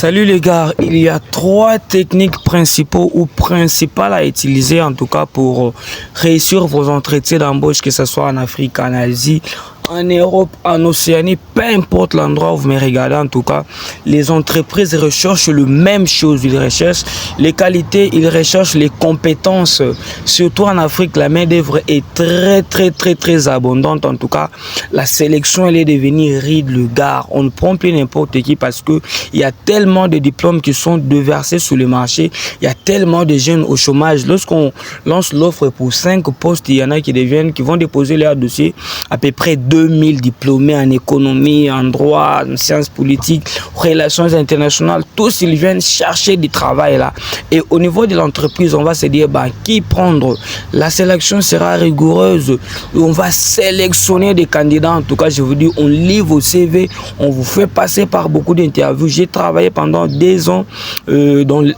Salut les gars, il y a trois techniques principaux ou principales à utiliser en tout cas pour réussir vos entretiens d'embauche, que ce soit en Afrique, en Asie, en Europe, en Océanie, peu importe l'endroit où vous me regardez, en tout cas, les entreprises recherchent le même chose. Ils recherchent les qualités, ils recherchent les compétences. Surtout en Afrique, la main-d'œuvre est très abondante. En tout cas, la sélection, elle est devenue ride, le gars. On ne prend plus n'importe qui parce que il y a tellement de diplômes qui sont déversés sur le marché. Il y a tellement de jeunes au chômage. Lorsqu'on lance l'offre pour 5 postes, il y en a qui vont déposer leur dossier à peu près 2000 diplômés en économie, en droit, en sciences politiques, relations internationales. Tous ils viennent chercher du travail là. Et au niveau de l'entreprise, on va se dire qui prendre. La sélection sera rigoureuse. On va sélectionner des candidats. En tout cas, je vous dis, on lit vos CV, on vous fait passer par beaucoup d'interviews. J'ai travaillé pendant 2 ans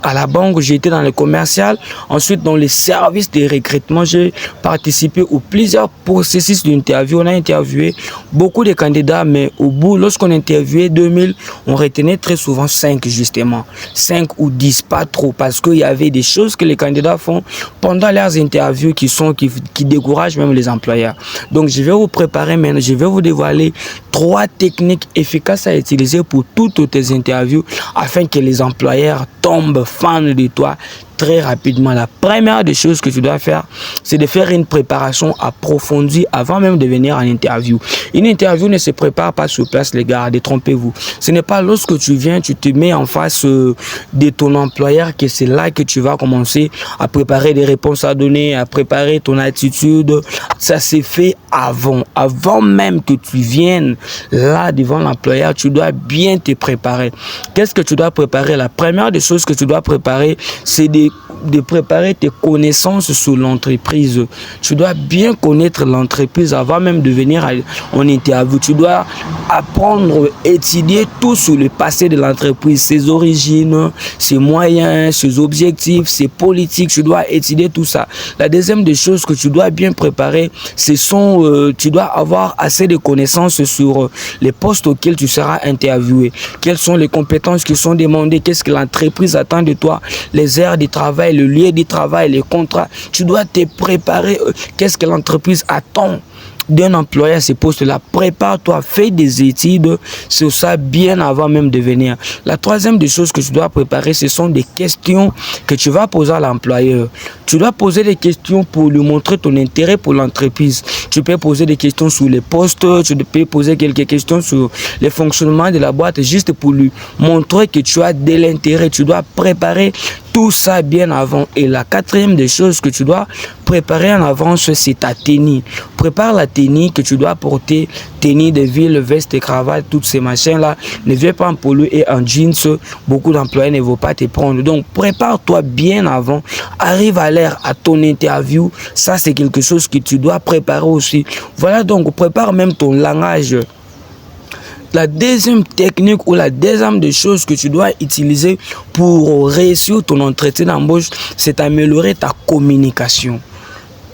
à la banque, j'ai été dans le commercial. Ensuite, dans les services de recrutement, j'ai participé aux plusieurs processus d'interview. On a interviewé beaucoup de candidats, mais au bout, lorsqu'on interviewait 2000, on retenait très souvent 5 justement. 5 ou 10, pas trop, parce qu'il y avait des choses que les candidats font pendant leurs interviews qui découragent même les employeurs. Donc, je vais vous préparer maintenant, je vais vous dévoiler 3 techniques efficaces à utiliser pour toutes tes interviews afin que les employeurs tombent fans de toi très rapidement. La première des choses que tu dois faire, c'est de faire une préparation approfondie avant même de venir en interview. Une interview ne se prépare pas sur place, les gars, détrompez-vous. Ce n'est pas lorsque tu viens, tu te mets en face de ton employeur que c'est là que tu vas commencer à préparer des réponses à donner, à préparer ton attitude. Ça s'est fait avant même que tu viennes là devant l'employeur. Tu dois bien te préparer. Qu'est-ce que tu dois préparer? La première des choses que tu dois préparer, c'est de préparer tes connaissances sur l'entreprise. Tu dois bien connaître l'entreprise avant même de venir en interview. Tu dois apprendre, étudier tout sur le passé de l'entreprise, ses origines, ses moyens, ses objectifs, ses politiques. Tu dois étudier tout ça. La deuxième des choses que tu dois bien préparer, tu dois avoir assez de connaissances sur les postes auxquels tu seras interviewé. Quelles sont les compétences qui sont demandées? Qu'est-ce que l'entreprise attend de toi? Les heures de travail, le lieu de travail, les contrats. Tu dois te préparer. Qu'est-ce que l'entreprise attend d'un employé à ce poste-là? Prépare-toi, fais des études sur ça bien avant même de venir. La troisième des choses que tu dois préparer, ce sont des questions que tu vas poser à l'employeur. Tu dois poser des questions pour lui montrer ton intérêt pour l'entreprise. Tu peux poser des questions sur les postes, tu peux poser quelques questions sur le fonctionnement de la boîte, juste pour lui montrer que tu as de l'intérêt. Tu dois préparer tout ça bien avant. Et la quatrième des choses que tu dois préparer en avance, c'est ta tenue. Prépare la tenue que tu dois porter, tenue de ville, veste, cravate, toutes ces machins-là. Ne viens pas en polo et en jeans. Beaucoup d'employés ne vont pas te prendre. Donc, prépare-toi bien avant. Arrive à l'heure à ton interview. Ça, c'est quelque chose que tu dois préparer aussi. Voilà, donc, prépare même ton langage. La deuxième technique ou la deuxième des choses que tu dois utiliser pour réussir ton entretien d'embauche, c'est d'améliorer ta communication.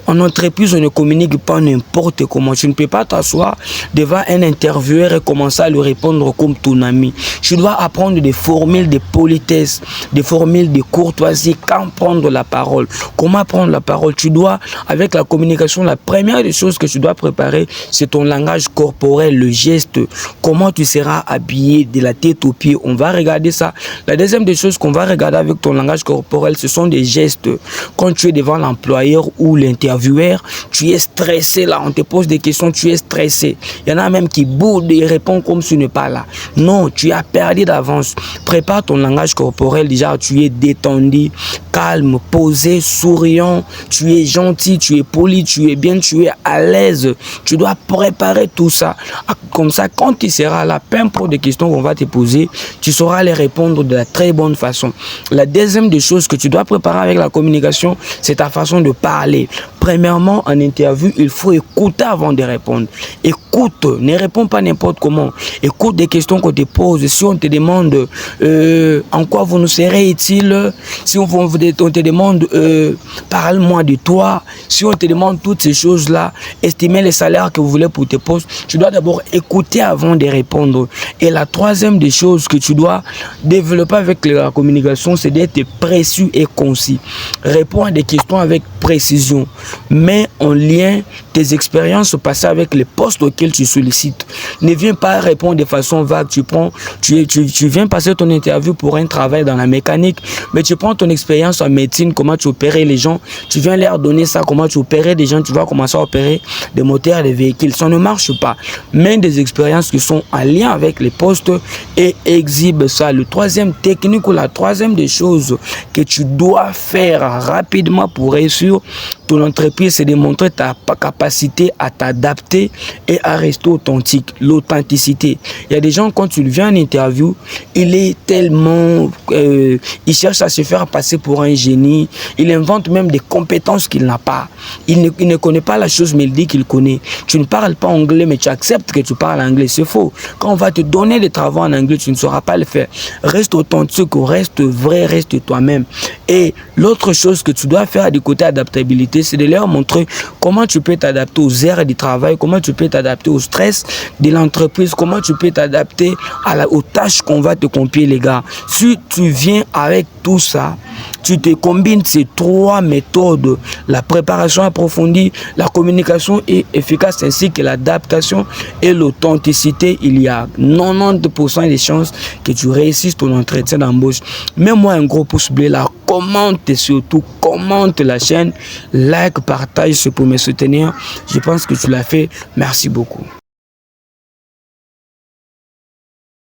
En entreprise, on ne communique pas n'importe comment. Tu ne peux pas t'asseoir devant un intervieweur et commencer à lui répondre comme ton ami. Tu dois apprendre des formules de politesse, des formules de courtoisie, quand prendre la parole. Comment prendre la parole? Tu dois, avec la communication, la première des choses que tu dois préparer, c'est ton langage corporel, le geste. Comment tu seras habillé de la tête aux pieds. On va regarder ça. La deuxième des choses qu'on va regarder avec ton langage corporel, ce sont des gestes. Quand tu es devant l'employeur ou l'intervieweur, tu es stressé là, on te pose des questions, tu es stressé. Il y en a même qui boudent et répondent comme si tu n'es pas là. Non, tu as perdu d'avance. Prépare ton langage corporel, déjà tu es détendu, calme, posé, souriant, tu es gentil, tu es poli, tu es bien, tu es à l'aise. Tu dois préparer tout ça. Comme ça, quand tu seras là, peu importe des questions qu'on va te poser, tu sauras les répondre de la très bonne façon. La deuxième des choses que tu dois préparer avec la communication, c'est ta façon de parler. Premièrement, en interview, il faut écouter avant de répondre. Écoute écoute, ne réponds pas n'importe comment. Écoute des questions qu'on te pose. Si on te demande en quoi vous nous serez utile, si on te demande parle-moi de toi, si on te demande toutes ces choses-là, estimer les salaires que vous voulez pour tes postes, tu dois d'abord écouter avant de répondre. Et la troisième des choses que tu dois développer avec la communication, c'est d'être précis et concis. Réponds à des questions avec précision. Mets en lien tes expériences passées avec les postes auxquels tu sollicites. Ne viens pas répondre de façon vague. Tu viens passer ton interview pour un travail dans la mécanique, mais tu prends ton expérience en médecine, comment tu opérais les gens, tu viens leur donner ça, comment tu opérais des gens, tu vas commencer à opérer des moteurs, des véhicules. Ça ne marche pas. Mets des expériences qui sont en lien avec les postes et exhibe ça. Le troisième technique ou la troisième des choses que tu dois faire rapidement pour réussir ton entreprise, c'est de montrer ta capacité à t'adapter et à rester authentique. L'authenticité. Il y a des gens, quand tu viens en interview, il est tellement... il cherche à se faire passer pour un génie. Il invente même des compétences qu'il n'a pas. Il ne connaît pas la chose, mais il dit qu'il connaît. Tu ne parles pas anglais, mais tu acceptes que tu parles anglais. C'est faux. Quand on va te donner des travaux en anglais, tu ne sauras pas le faire. Reste authentique, reste vrai, reste toi-même. Et l'autre chose que tu dois faire du côté adaptabilité, c'est de leur montrer comment tu peux t'adapter aux heures du travail, comment tu peux t'adapter au stress de l'entreprise, comment tu peux t'adapter aux tâches qu'on va te confier, les gars. Si tu viens avec tout ça, tu te combines ces trois méthodes, la préparation approfondie, la communication efficace ainsi que l'adaptation et l'authenticité, il y a 90% des chances que tu réussisses ton entretien d'embauche. Mets-moi un gros pouce bleu là, commente et surtout commente la chaîne, like, partage, c'est pour me soutenir. Je pense que tu l'as fait. Merci beaucoup.